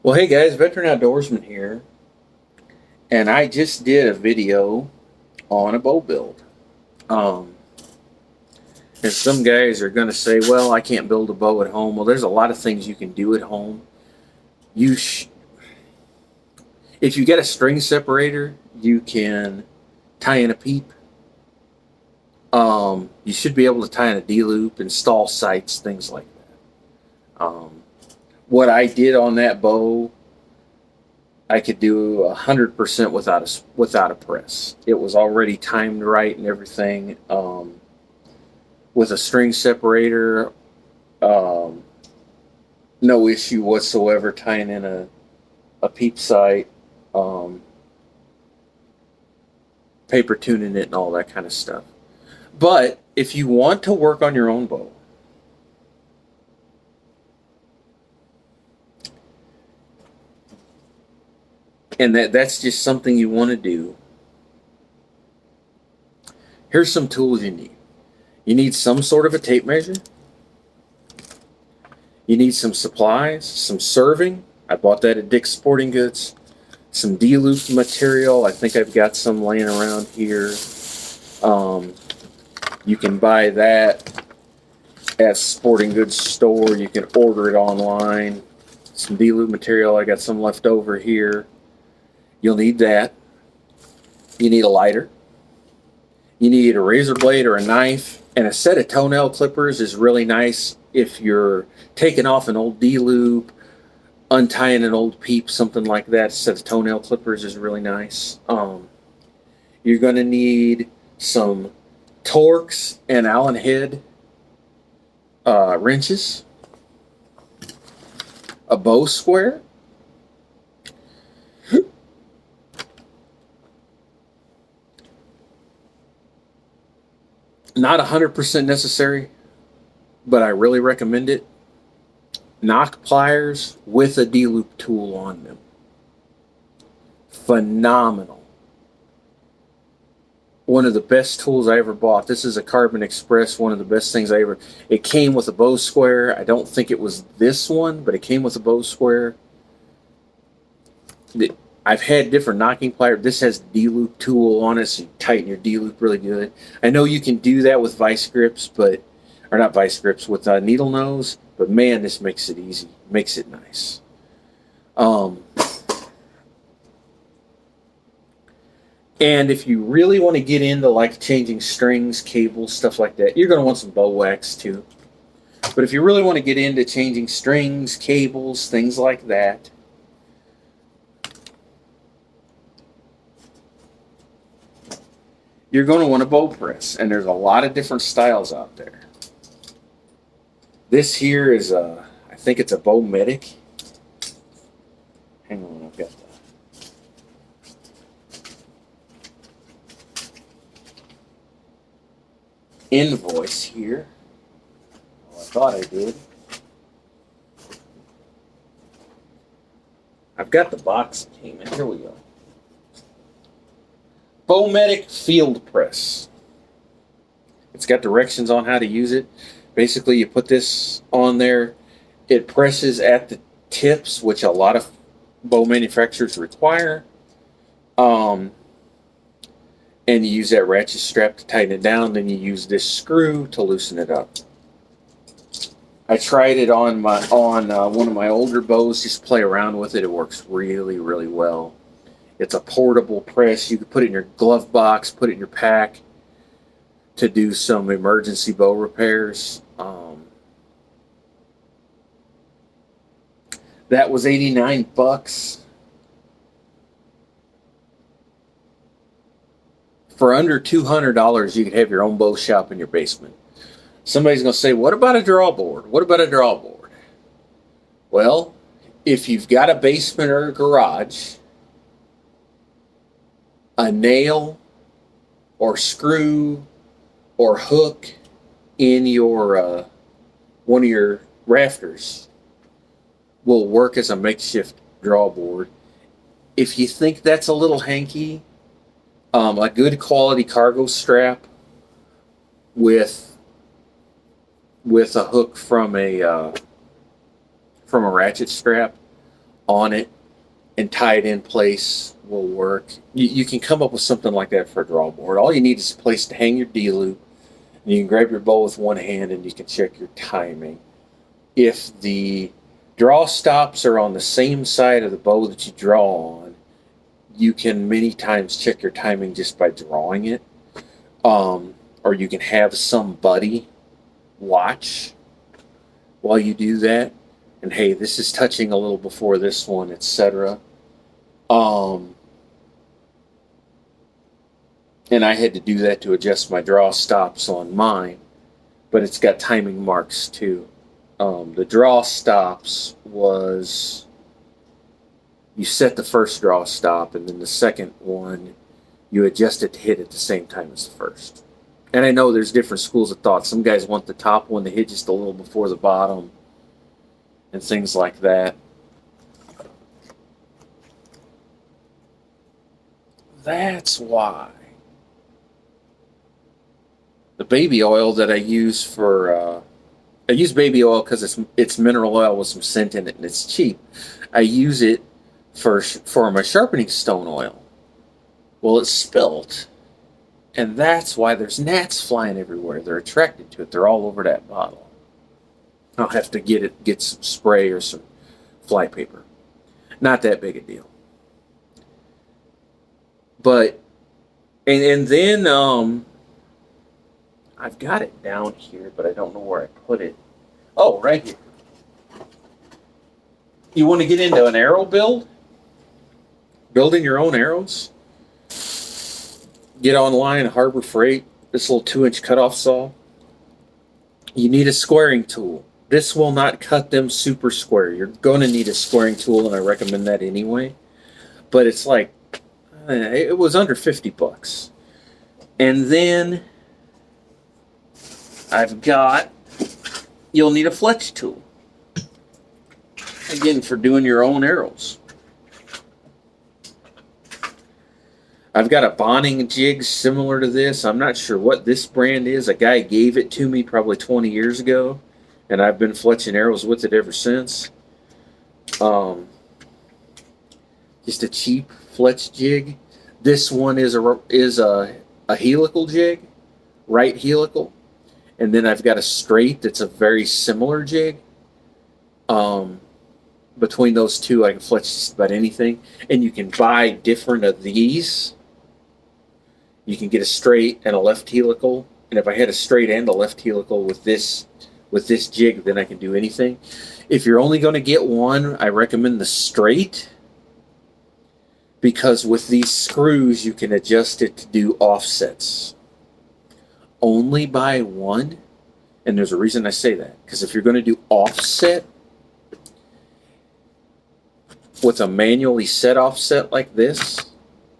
Well, hey guys, Veteran Outdoorsman here, and I just did a video on a bow build. Um, and some guys are going to say, "Well, I can't build a bow at home." Well, there's a lot of things you can do at home. You, if you get a string separator, you can tie in a peep. You should be able to tie in a D loop, install sights, things like that. What I did on that bow I could do 100% without a press. It was already timed right and everything. With a string separator, um, no issue whatsoever tying in a peep sight, um, paper tuning it, and all that kind of stuff. But if you want to work on your own bow, and that's just something you want to do, here's some tools you need. You need some sort of a tape measure. You need some supplies, some serving. I bought that at Dick's Sporting Goods. Some D-loop material. I think I've got some laying around here. You can buy that at Sporting Goods store. You can order it online. Some D-loop material. I got some left over here. You'll need that. You need a lighter. You need a razor blade or a knife. And a set of toenail clippers is really nice if you're taking off an old D-loop, untying an old peep, something like that. A set of toenail clippers is really nice. You're going to need some Torx and Allen head wrenches, a bow square, not 100% necessary, but I really recommend it. Knock pliers with a D-loop tool on them. Phenomenal. One of the best tools I ever bought. This is a Carbon Express, one of the best things I ever. It came with a bow square. I don't think it was this one, but it came with a bow square. I've had different knocking pliers. This has D-loop tool on it, so you tighten your D-loop really good. I know you can do that with vice grips, or not vice grips, with needle nose, but man, this makes it easy. Makes it nice. And if you really want to get into like changing strings, cables, stuff like that, you're going to want some bow wax too. But if you really want to get into changing strings, cables, things like that, you're going to want a bow press, and there's a lot of different styles out there. This here is I think it's a Bowmedic. Hang on, I've got the invoice here. Well, I thought I did. I've got the box that came in. Here we go. Bowmedic Field Press. It's got directions on how to use it. Basically, you put this on there. It presses at the tips, which a lot of bow manufacturers require. And you use that ratchet strap to tighten it down. Then you use this screw to loosen it up. I tried it on one of my older bows. Just play around with it. It works really, really well. It's a portable press. You can put it in your glove box, put it in your pack to do some emergency bow repairs. That was $89. For under $200, you could have your own bow shop in your basement. Somebody's going to say, what about a draw board? What about a draw board? Well, if you've got a basement or a garage, a nail or screw or hook in your one of your rafters will work as a makeshift draw board. If you think that's a little hanky, a good quality cargo strap with a hook from a ratchet strap on it and tie it in place will work. You can come up with something like that for a draw board. All you need is a place to hang your D-loop, and you can grab your bow with one hand and you can check your timing. If the draw stops are on the same side of the bow that you draw on, you can many times check your timing just by drawing it. Or you can have somebody watch while you do that. And hey, this is touching a little before this one, etc. And I had to do that to adjust my draw stops on mine, but it's got timing marks too. The draw stops was you set the first draw stop, and then the second one you adjust it to hit at the same time as the first. And I know there's different schools of thought. Some guys want the top one to hit just a little before the bottom and things like that. That's why the baby oil that I use for I use baby oil because it's mineral oil with some scent in it and it's cheap. I use it for my sharpening stone oil. Well, it's spilt, and that's why there's gnats flying everywhere. They're attracted to it. They're all over that bottle. I'll have to get some spray or some fly paper. Not that big a deal. But and then I've got it down here, but I don't know where I put it. Oh, right here. You want to get into an arrow build? Building your own arrows? Get online, Harbor Freight, this little 2-inch cutoff saw. You need a squaring tool. This will not cut them super square. You're going to need a squaring tool, and I recommend that anyway. But it's like, it was under $50. And then you'll need a fletch tool. Again, for doing your own arrows. I've got a bonding jig similar to this. I'm not sure what this brand is. A guy gave it to me probably 20 years ago, and I've been fletching arrows with it ever since. Just a cheap fletch jig. This one is a helical jig, right helical, and then I've got a straight that's a very similar jig. Between those two, I can fletch just about anything, and you can buy different of these. You can get a straight and a left helical, and if I had a straight and a left helical with this jig, then I can do anything. If you're only going to get one, I recommend the straight, because with these screws you can adjust it to do offsets. Only buy one, and there's a reason I say that, because if you're going to do offset with a manually set offset like this,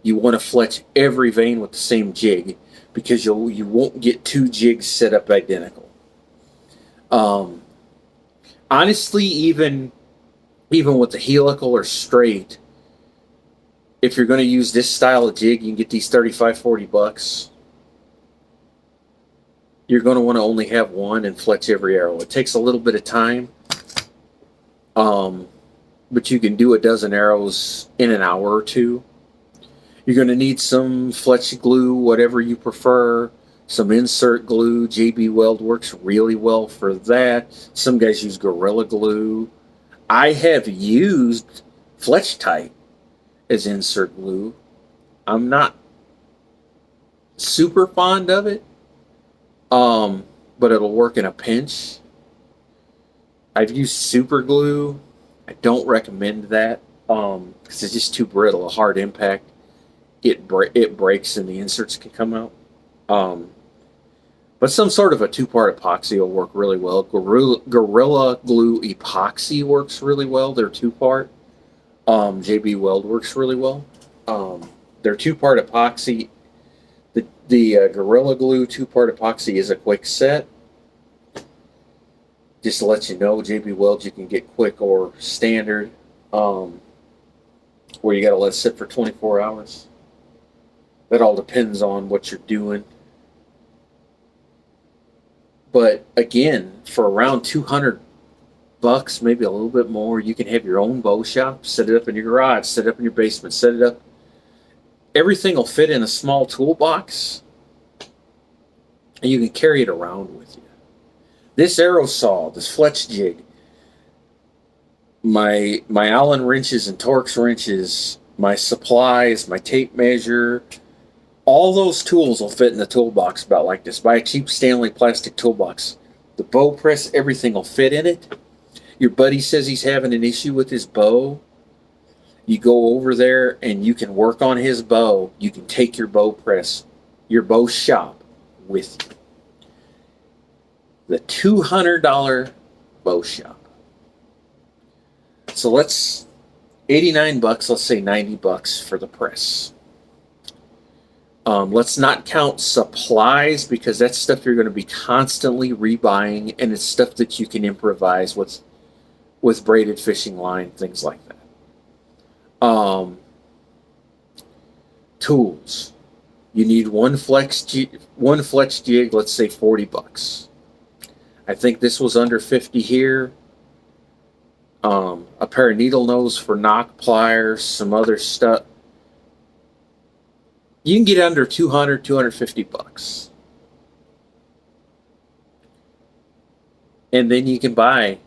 you want to fletch every vein with the same jig, because you won't get two jigs set up identical. Honestly, even with the helical or straight, if you're going to use this style of jig, you can get these $35-40. You're going to want to only have one and fletch every arrow. It takes a little bit of time, but you can do a dozen arrows in an hour or two. You're going to need some fletch glue, whatever you prefer. Some insert glue. JB Weld works really well for that. Some guys use Gorilla Glue. I have used Fletch-Tite as insert glue. I'm not super fond of it, but it'll work in a pinch. I've used super glue. I don't recommend that because it's just too brittle. A hard impact, it breaks and the inserts can come out. But some sort of a two-part epoxy will work really well. Gorilla Glue epoxy works really well. They're two-part. JB Weld works really well. Their two-part epoxy, the Gorilla Glue two-part epoxy is a quick set. Just to let you know, JB Weld you can get quick or standard, where you got to let it sit for 24 hours. That all depends on what you're doing. But again, for around $200, $100, maybe a little bit more, you can have your own bow shop. Set it up in your garage, set it up in your basement, set it up. Everything will fit in a small toolbox, and you can carry it around with you. This arrow saw, this fletch jig, my Allen wrenches and Torx wrenches, my supplies, my tape measure, all those tools will fit in the toolbox about like this. Buy a cheap Stanley plastic toolbox. The bow press, everything will fit in it. Your buddy says he's having an issue with his bow. You go over there and you can work on his bow. You can take your bow press, your bow shop with you. The $200 bow shop. So let's, 89 bucks, let's say 90 bucks for the press. Let's not count supplies, because that's stuff you're going to be constantly rebuying, and it's stuff that you can improvise with braided fishing line, things like that. Tools. You need one flex jig, let's say 40 bucks. I think this was under 50 here. A pair of needle nose for knock pliers, some other stuff. You can get under 200, 250 bucks. And then you can buy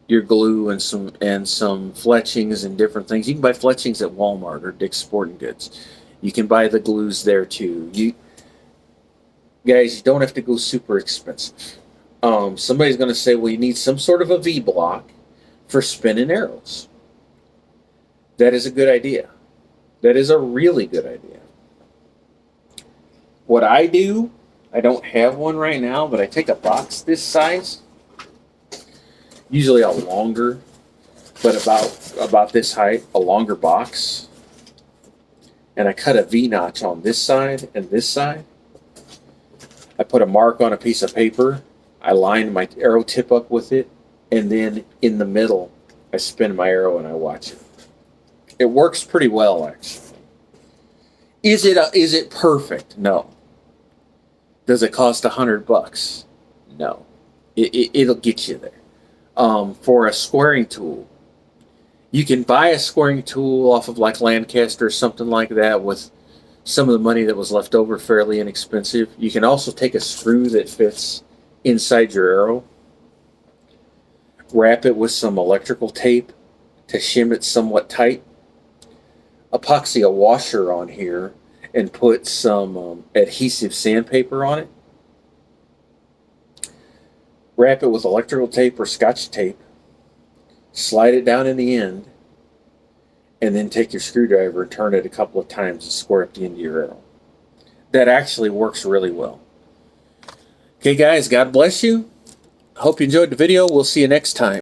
your glue and some fletchings and different things. You can buy fletchings at Walmart or Dick's Sporting Goods. You can buy the glues there too. Guys, you don't have to go super expensive. Somebody's going to say, well, you need some sort of a V-block for spinning arrows. That is a good idea. That is a really good idea. What I do, I don't have one right now, but I take a box this size, usually a longer, but about this height, a longer box, and I cut a V-notch on this side and this side. I put a mark on a piece of paper, I line my arrow tip up with it, and then in the middle, I spin my arrow and I watch it. It works pretty well, actually. Is it perfect? No. Does it cost $100? No. It'll get you there. For a squaring tool, you can buy a squaring tool off of like Lancaster or something like that with some of the money that was left over, fairly inexpensive. You can also take a screw that fits inside your arrow, wrap it with some electrical tape to shim it somewhat tight, epoxy a washer on here, and put some adhesive sandpaper on it. Wrap it with electrical tape or Scotch tape, slide it down in the end, and then take your screwdriver and turn it a couple of times and square up the end of your arrow. That actually works really well. Okay guys, God bless you. Hope you enjoyed the video. We'll see you next time.